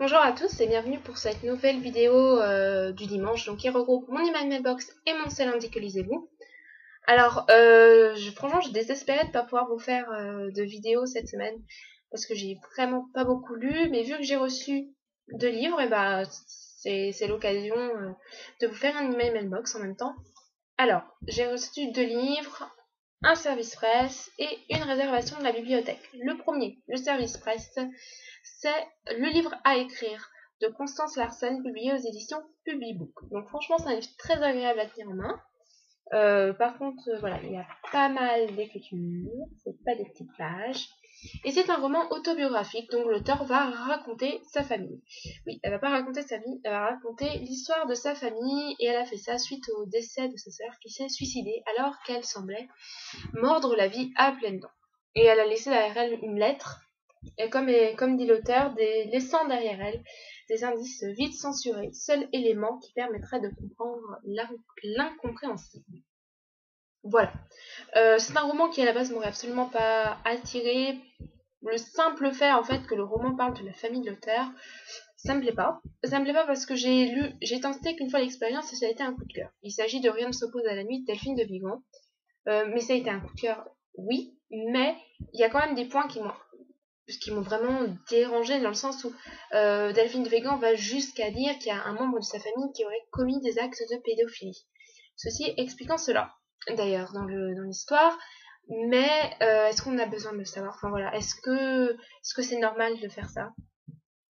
Bonjour à tous et bienvenue pour cette nouvelle vidéo du dimanche donc qui regroupe mon email mailbox et mon C'est lundi que lisez-vous. Alors franchement je désespérais de ne pas pouvoir vous faire de vidéo cette semaine parce que j'ai vraiment pas beaucoup lu, mais vu que j'ai reçu 2 livres, et bah c'est l'occasion de vous faire un email mailbox en même temps. Alors j'ai reçu 2 livres, un service presse et une réservation de la bibliothèque. Le premier, le service presse, c'est le livre à écrire de Constance Larsen, publié aux éditions Publibook. Donc franchement, c'est un livre très agréable à tenir en main. Par contre, voilà, il y a pas mal d'écriture, c'est pas des petites pages. Et c'est un roman autobiographique, donc l'auteur va raconter sa famille. Oui, elle va pas raconter sa vie, elle va raconter l'histoire de sa famille, et elle a fait ça suite au décès de sa sœur qui s'est suicidée alors qu'elle semblait mordre la vie à pleines dents. Et elle a laissé derrière elle une lettre, et comme dit l'auteur, laissant derrière elle des indices vite censurés, seul élément qui permettrait de comprendre l'incompréhensible. Voilà. C'est un roman qui à la base m'aurait absolument pas attiré. Le simple fait en fait que le roman parle de la famille de l'auteur, ça me plaît pas. Ça me plaît pas parce que j'ai tenté qu'une fois l'expérience et ça a été un coup de cœur. Il s'agit de Rien ne s'oppose à la nuit de Delphine de Vigan. Mais ça a été un coup de cœur, oui, mais il y a quand même des points qui m'ont vraiment dérangé dans le sens où Delphine de Vigan va jusqu'à dire qu'il y a un membre de sa famille qui aurait commis des actes de pédophilie. Ceci expliquant cela, d'ailleurs, dans l'histoire. Mais est-ce qu'on a besoin de le savoir? Enfin voilà, est-ce que c'est normal de faire ça?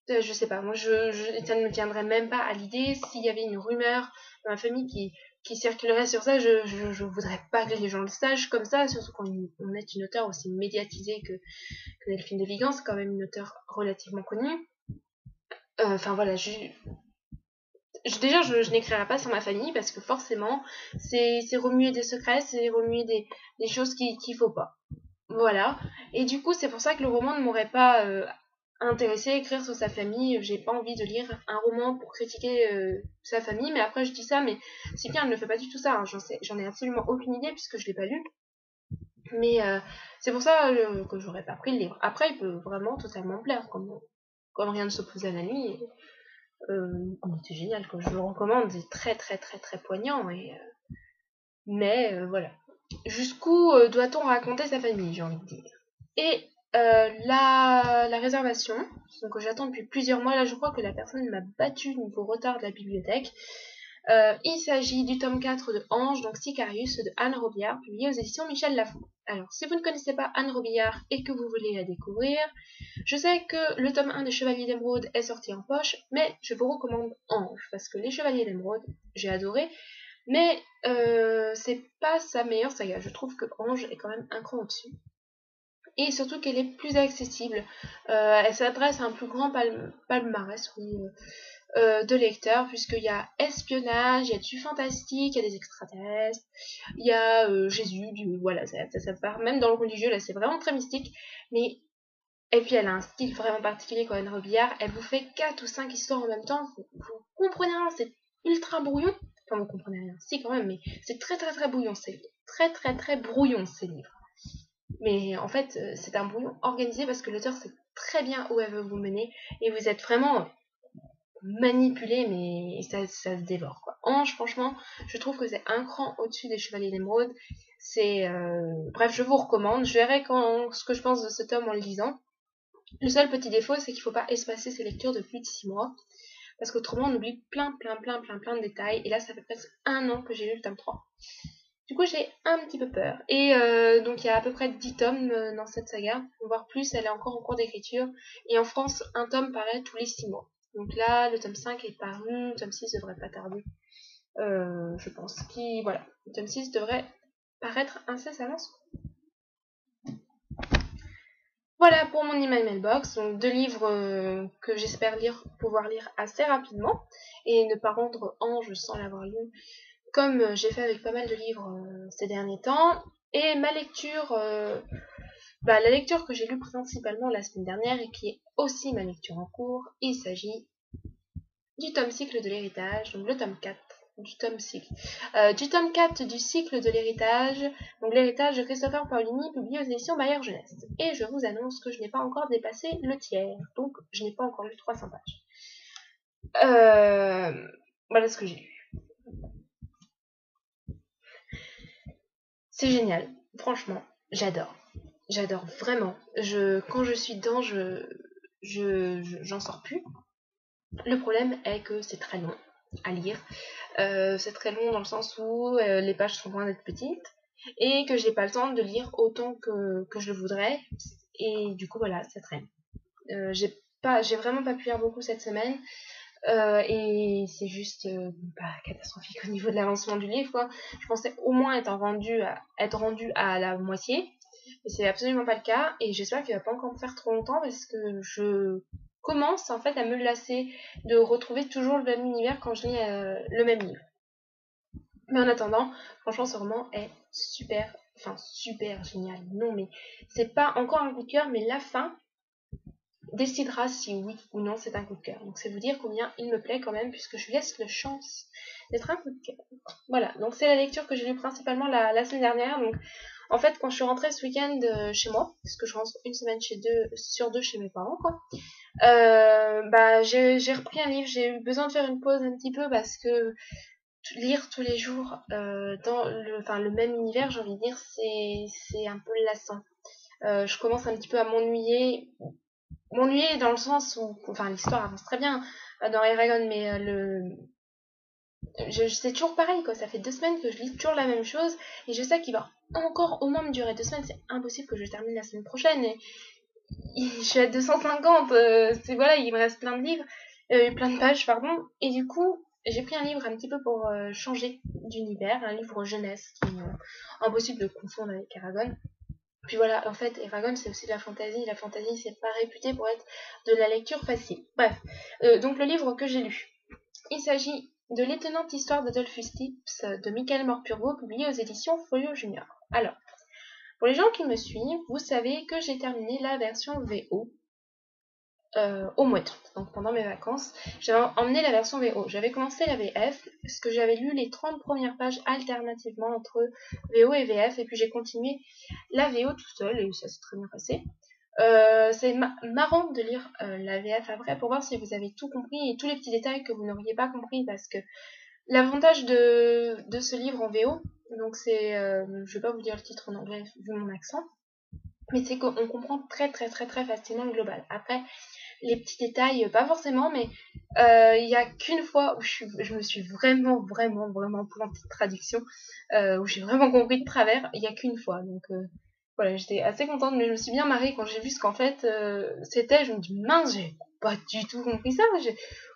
Je sais pas, moi ça ne me viendrait même pas à l'idée. S'il y avait une rumeur dans ma famille qui circulerait sur ça, je voudrais pas que les gens le sachent comme ça, surtout quand on est une auteure aussi médiatisée que Delphine de Vigan, c'est quand même une auteure relativement connue. Enfin voilà, déjà je n'écrirai pas sur ma famille parce que forcément c'est remuer des secrets, c'est remuer des choses qu'il faut pas. Voilà, et du coup c'est pour ça que le roman ne m'aurait pas intéressé à écrire sur sa famille. J'ai pas envie de lire un roman pour critiquer sa famille, mais après je dis ça, mais c'est bien, elle ne fait pas du tout ça, hein. J'en ai absolument aucune idée puisque je l'ai pas lu, mais c'est pour ça que j'aurais pas pris le livre. Après il peut vraiment totalement me plaire, comme Rien ne s'oppose à la nuit. C'est génial, que je le recommande, c'est très très très très poignant, mais voilà. Jusqu'où doit-on raconter sa famille, j'ai envie de dire. Et la réservation, donc j'attends depuis plusieurs mois, là je crois que la personne m'a battu niveau retard de la bibliothèque. Il s'agit du tome 4 de Ange, donc Sicarius, de Anne Robillard, publié aux éditions Michel Lafon. Alors, si vous ne connaissez pas Anne Robillard et que vous voulez la découvrir, je sais que le tome 1 des Chevaliers d'Émeraude est sorti en poche, mais je vous recommande Ange, parce que les Chevaliers d'Émeraude, j'ai adoré, mais c'est pas sa meilleure saga. Je trouve que Ange est quand même un cran au-dessus. Et surtout qu'elle est plus accessible. Elle s'adresse à un plus grand palmarès, oui, de lecteurs, puisqu'il y a espionnage, il y a du fantastique, il y a des extraterrestres, il y a Jésus, voilà, ça part même dans le religieux, là c'est vraiment très mystique, mais et puis elle a un style vraiment particulier quand Anne Robillard, elle vous fait 4 ou 5 histoires en même temps, vous comprenez rien, c'est ultra brouillon, enfin vous comprenez rien, si quand même, mais c'est très très très brouillon, c'est très très très brouillon ces livres. Mais en fait, c'est un brouillon organisé parce que l'auteur sait très bien où elle veut vous mener et vous êtes vraiment manipulé, mais ça se dévore, quoi. Ange, franchement, je trouve que c'est un cran au-dessus des Chevaliers d'Émeraude. Bref, je vous recommande. Je verrai ce que je pense de ce tome en le lisant. Le seul petit défaut, c'est qu'il ne faut pas espacer ses lectures de plus de 6 mois. Parce qu'autrement, on oublie plein de détails. Et là, ça fait presque 1 an que j'ai lu le tome 3. Du coup, j'ai un petit peu peur. Et donc, il y a à peu près 10 tomes dans cette saga, voire plus, elle est encore en cours d'écriture. Et en France, un tome paraît tous les 6 mois. Donc là, le tome 5 est paru, le tome 6 devrait pas tarder, je pense. Puis voilà, le tome 6 devrait paraître incessamment. Voilà pour mon email mailbox, donc 2 livres que j'espère pouvoir lire assez rapidement et ne pas rendre Ange sans l'avoir lu, comme j'ai fait avec pas mal de livres ces derniers temps. Et ma lecture, la lecture que j'ai lue principalement la semaine dernière et qui est aussi ma lecture en cours, il s'agit du tome cycle de l'héritage, donc le tome 4 du tome cycle. Du tome 4 du cycle de l'héritage, donc l'héritage de Christopher Paolini, publié aux éditions Bayard Jeunesse. Et je vous annonce que je n'ai pas encore dépassé le tiers, donc je n'ai pas encore lu 300 pages. Voilà ce que j'ai lu. C'est génial, franchement, j'adore. J'adore vraiment. Quand je suis dedans, j'en sors plus. Le problème est que c'est très long à lire. C'est très long dans le sens où les pages sont loin d'être petites et que j'ai pas le temps de lire autant que je le voudrais. Et du coup, voilà, ça traîne. J'ai vraiment pas pu lire beaucoup cette semaine. Et c'est juste catastrophique au niveau de l'avancement du livre, quoi. Je pensais au moins être rendu à la moitié, et c'est absolument pas le cas. Et j'espère qu'il va pas encore me faire trop longtemps parce que je commence en fait à me lasser de retrouver toujours le même univers quand je lis le même livre. Mais en attendant, franchement, ce roman est super, enfin super génial. Non, mais c'est pas encore un coup de cœur, mais la fin décidera si oui ou non c'est un coup de cœur. Donc c'est vous dire combien il me plaît quand même, puisque je lui laisse la chance d'être un coup de cœur. Voilà, donc c'est la lecture que j'ai lue principalement la semaine dernière. Donc en fait, quand je suis rentrée ce week-end chez moi, parce que je rentre une semaine sur deux chez mes parents, quoi, j'ai repris un livre. J'ai eu besoin de faire une pause un petit peu parce que lire tous les jours dans le même univers, j'ai envie de dire, c'est un peu lassant. Je commence un petit peu à m'ennuyer dans le sens où, enfin, l'histoire avance très bien dans Eragon, mais c'est toujours pareil, quoi. Ça fait 2 semaines que je lis toujours la même chose, et je sais qu'il va encore au moins me durer 2 semaines. C'est impossible que je termine la semaine prochaine. Et je suis à 250. Voilà, il me reste plein de livres, plein de pages, pardon. Et du coup, j'ai pris un livre un petit peu pour changer d'univers, un livre jeunesse qui est impossible de confondre avec Eragon. Puis voilà, en fait, Eragon, c'est aussi de la fantasy. La fantasy, c'est pas réputé pour être de la lecture facile. Bref, donc le livre que j'ai lu. Il s'agit de l'étonnante histoire d'Adolphus Tips de Michael Morpurgo, publié aux éditions Folio Junior. Alors, pour les gens qui me suivent, vous savez que j'ai terminé la version VO au mois d'août, donc pendant mes vacances. J'avais emmené la version VO. J'avais commencé la VF, parce que j'avais lu les 30 premières pages alternativement entre VO et VF, et puis j'ai continué la VO tout seul, et ça s'est très bien passé. C'est marrant de lire la VF après pour voir si vous avez tout compris et tous les petits détails que vous n'auriez pas compris, parce que l'avantage de ce livre en VO, donc c'est, je vais pas vous dire le titre en anglais vu mon accent, mais c'est qu'on comprend très très très très facilement le global. Après, les petits détails, pas forcément, mais il y a qu'une fois où je me suis vraiment vraiment vraiment plantée de traduction, où j'ai vraiment compris de travers. Il y a qu'une fois, donc voilà, j'étais assez contente, mais je me suis bien marrée quand j'ai vu ce qu'en fait c'était. Je me dis mince, j'ai pas du tout compris ça.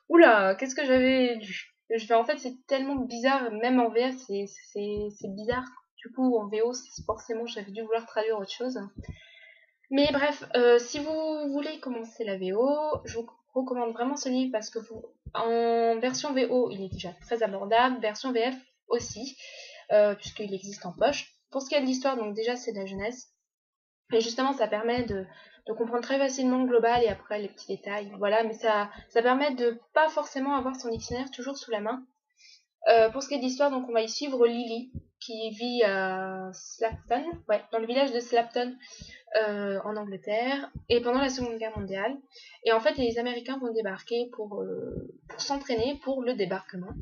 Oula, qu'est-ce que j'avais lu? Je fais en fait c'est tellement bizarre, même en VF c'est bizarre. Du coup en VO forcément j'avais dû vouloir traduire autre chose. Mais bref, si vous voulez commencer la VO, je vous recommande vraiment ce livre parce que en version VO, il est déjà très abordable, version VF aussi, puisqu'il existe en poche. Pour ce qui est de l'histoire, donc déjà c'est de la jeunesse. Et justement, ça permet de comprendre très facilement le global et après les petits détails. Voilà, mais ça permet de pas forcément avoir son dictionnaire toujours sous la main. Pour ce qui est de l'histoire, donc on va y suivre Lily, qui vit à Slapton, ouais, dans le village de Slapton, en Angleterre, et pendant la Seconde Guerre mondiale. Et en fait, les Américains vont débarquer pour s'entraîner pour le débarquement.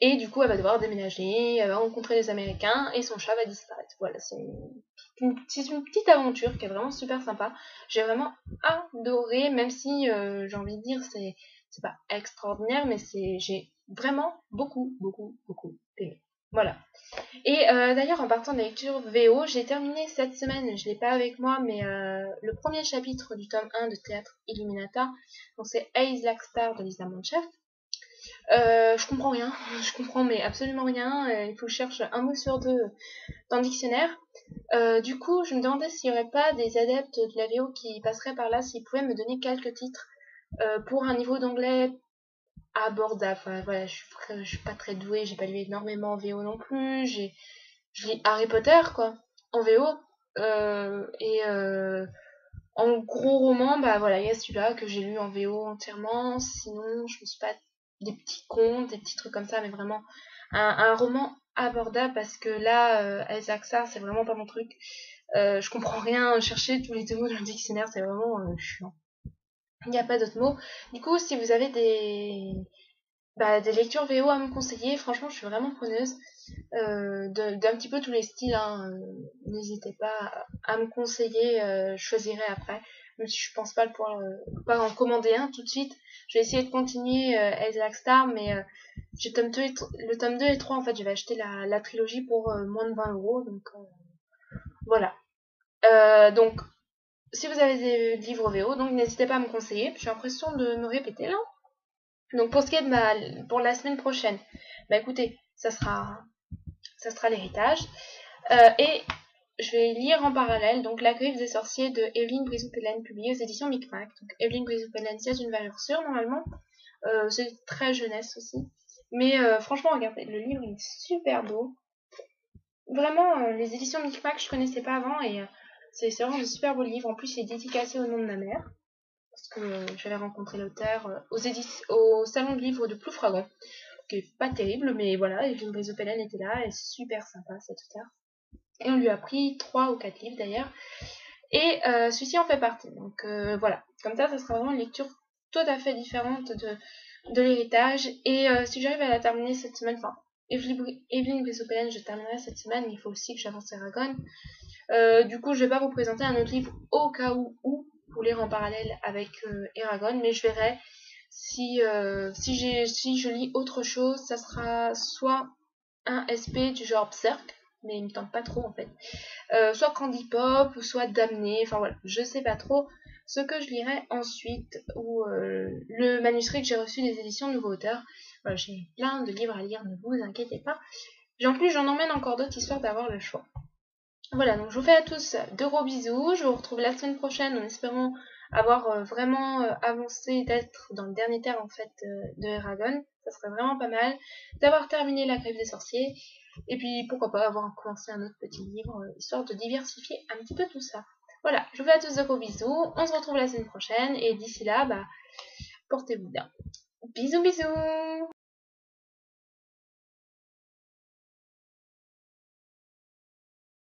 Et du coup, elle va devoir déménager, elle va rencontrer les Américains, et son chat va disparaître. Voilà, c'est une petite aventure qui est vraiment super sympa. J'ai vraiment adoré, même si j'ai envie de dire c'est pas extraordinaire, mais j'ai vraiment beaucoup beaucoup beaucoup aimé. Voilà. Et d'ailleurs, en partant de la lecture VO, j'ai terminé cette semaine, je l'ai pas avec moi, mais le premier chapitre du tome 1 de Théâtre Illuminata. Donc c'est Ace Lackstar de Lisa Manchef. Je comprends rien, je comprends mais absolument rien. Il faut que je cherche un mot sur deux dans le dictionnaire. Du coup, je me demandais s'il n'y aurait pas des adeptes de la VO qui passeraient par là, s'ils pouvaient me donner quelques titres pour un niveau d'anglais abordable. Enfin, voilà, je suis pas très douée, j'ai pas lu énormément en VO non plus. Je lis Harry Potter, quoi, en VO. En gros roman, bah voilà, il y a celui-là que j'ai lu en VO entièrement. Sinon, je me suis pas des petits contes, des petits trucs comme ça, mais vraiment un roman abordable parce que là, Elsaxar, c'est vraiment pas mon truc. Je comprends rien. Chercher tous les deux mots dans le dictionnaire, c'est vraiment chiant. Il n'y a pas d'autre mot. Du coup, si vous avez des lectures VO à me conseiller, franchement, je suis vraiment preneuse d'un petit peu tous les styles. Hein. N'hésitez pas à me conseiller, je choisirai après. Même si je pense pas pouvoir pas en commander un tout de suite. Je vais essayer de continuer Elsa Star, mais j'ai le tome 2 et 3, en fait, je vais acheter la trilogie pour moins de 20 €. Donc voilà. Donc, si vous avez des livres VO, donc n'hésitez pas à me conseiller. J'ai l'impression de me répéter là. Donc pour ce qui est pour la semaine prochaine, bah écoutez, ça sera l'héritage. Et je vais lire en parallèle donc La Griffe des sorciers de Evelyn Brizou-Pellen, publié aux éditions Micmac. Donc Evelyn Brizou-Pellen, c'est une valeur sûre normalement. C'est très jeunesse aussi. Mais franchement, regardez, le livre il est super beau. Vraiment, les éditions Micmac, je connaissais pas avant et c'est vraiment de super beaux livres. En plus, il est dédicacé au nom de ma mère. Parce que j'avais rencontré l'auteur au salon de livres de Ploufragan, qui est pas terrible, mais voilà, Evelyne Brizou-Pellen était là, et super sympa cet auteur. Et on lui a pris 3 ou 4 livres d'ailleurs, et celui-ci en fait partie. Donc voilà, comme ça sera vraiment une lecture tout à fait différente de l'héritage, et si j'arrive à la terminer cette semaine, enfin, Evelyne Brizou-Pellen, je terminerai cette semaine, mais il faut aussi que j'avance Eragon. Du coup, je vais pas vous présenter un autre livre au cas où pour lire en parallèle avec Eragon, mais je verrai si je lis autre chose, ça sera soit un SP du genre Berserk, mais il me tente pas trop en fait, soit Candy Pop ou soit Damné, enfin voilà, je sais pas trop ce que je lirai ensuite, ou le manuscrit que j'ai reçu des éditions Nouveau Auteur. Voilà, j'ai plein de livres à lire, ne vous inquiétez pas. En plus, j'en emmène encore d'autres histoire d'avoir le choix. Voilà, donc je vous fais à tous de gros bisous. Je vous retrouve la semaine prochaine en espérant avoir vraiment avancé, d'être dans le dernier terme en fait de Eragon. Ça serait vraiment pas mal d'avoir terminé La Griffe des sorciers. Et puis pourquoi pas avoir commencé un autre petit livre, histoire de diversifier un petit peu tout ça. Voilà, je vous fais à tous de gros bisous. On se retrouve la semaine prochaine. Et d'ici là, portez-vous bien. Bisous bisous.